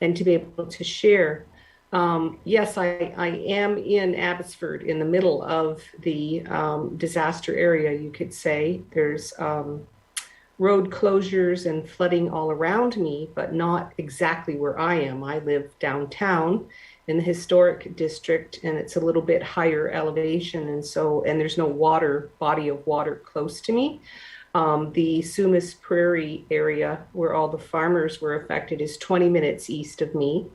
and to be able to share. Yes, I am in Abbotsford, in the middle of the disaster area, you could say. There's road closures and flooding all around me, but not exactly where I am. I live downtown in the historic district, and it's a little bit higher elevation, and there's no body of water close to me. The Sumas Prairie area, where all the farmers were affected, is 20 minutes east of me.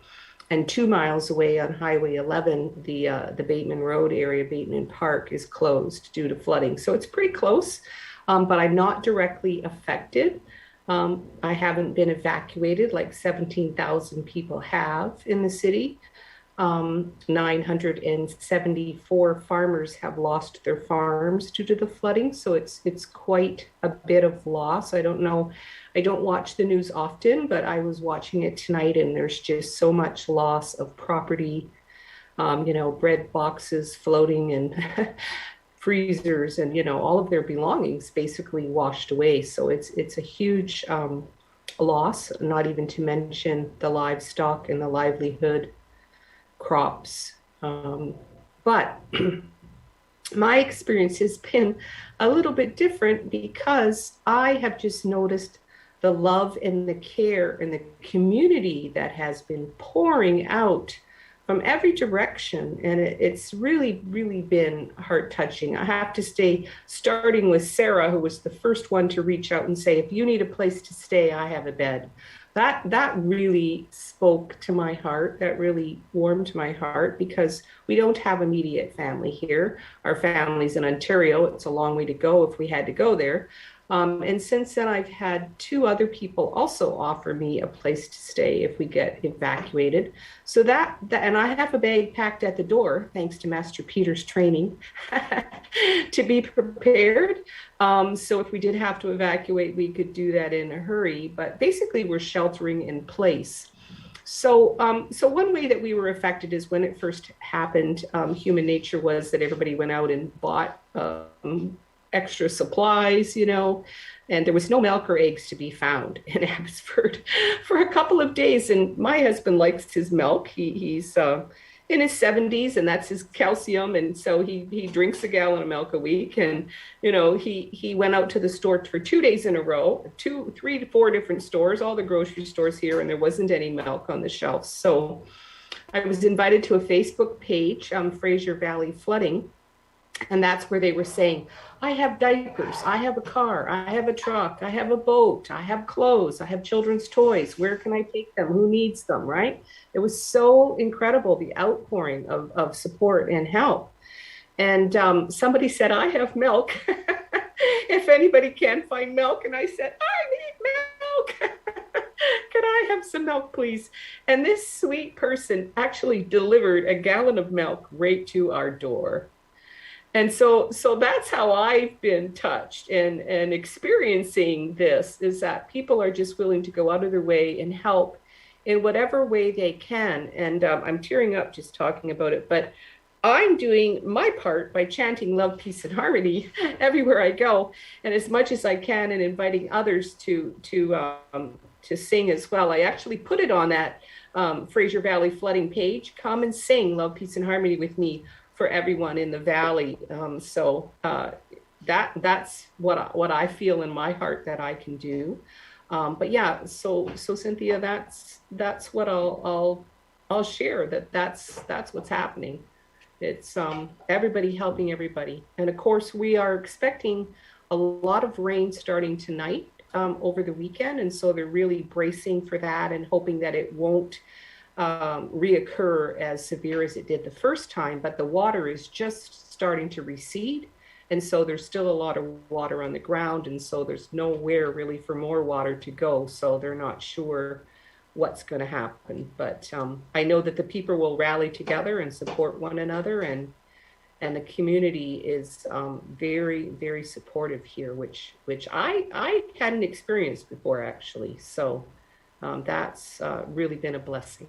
And 2 miles away on Highway 11, the Bateman Road area, Bateman Park, is closed due to flooding. So it's pretty close, but I'm not directly affected. I haven't been evacuated like 17,000 people have in the city. 974 farmers have lost their farms due to the flooding, so it's quite a bit of loss. I don't know, I don't watch the news often, but I was watching it tonight, and there's just so much loss of property. Bread boxes floating and freezers, and all of their belongings basically washed away. So it's a huge loss, not even to mention the livestock and the livelihood crops. But my experience has been a little bit different because I have just noticed the love and the care and the community that has been pouring out from every direction. And it's really, really been heart touching. I have to say, starting with Sarah, who was the first one to reach out and say, if you need a place to stay, I have a bed. That really spoke to my heart. That really warmed my heart, because we don't have immediate family here. Our family's in Ontario. It's a long way to go if we had to go there. And since then, I've had two other people also offer me a place to stay if we get evacuated. So and I have a bag packed at the door, thanks to Master Peter's training, to be prepared. So if we did have to evacuate, we could do that in a hurry. But basically, we're sheltering in place. So one way that we were affected is when it first happened, human nature was that everybody went out and bought extra supplies, and there was no milk or eggs to be found in Abbotsford for a couple of days. And my husband likes his milk. He's in his 70s, and that's his calcium. And so he drinks a gallon of milk a week. And, he went out to the store for 2 days in a row, 3 to 4 different stores, all the grocery stores here, and there wasn't any milk on the shelves. So I was invited to a Facebook page, Fraser Valley Flooding. And that's where they were saying, I have diapers, I have a car, I have a truck, I have a boat, I have clothes, I have children's toys. Where can I take them? Who needs them, right? It was so incredible, the outpouring of support and help. And somebody said, I have milk. If anybody can find milk. And I said, I need milk. Could I have some milk, please? And this sweet person actually delivered a gallon of milk right to our door. And so that's how I've been touched and experiencing this, is that people are just willing to go out of their way and help in whatever way they can. And I'm tearing up just talking about it, but I'm doing my part by chanting love, peace, and harmony everywhere I go, and as much as I can, and inviting others to sing as well. I actually put it on that Fraser Valley Flooding page. Come and sing love, peace, and harmony with me for everyone in the valley. That's what I feel in my heart that I can do. But yeah, so Cynthia, that's what I'll share. That's what's happening. It's everybody helping everybody, and of course we are expecting a lot of rain starting tonight over the weekend, and so they're really bracing for that and hoping that it won't reoccur as severe as it did the first time, but the water is just starting to recede. And so there's still a lot of water on the ground. And so there's nowhere really for more water to go. So they're not sure what's going to happen. But I know that the people will rally together and support one another. And the community is very, very supportive here, which I hadn't experienced before, actually. So that's really been a blessing.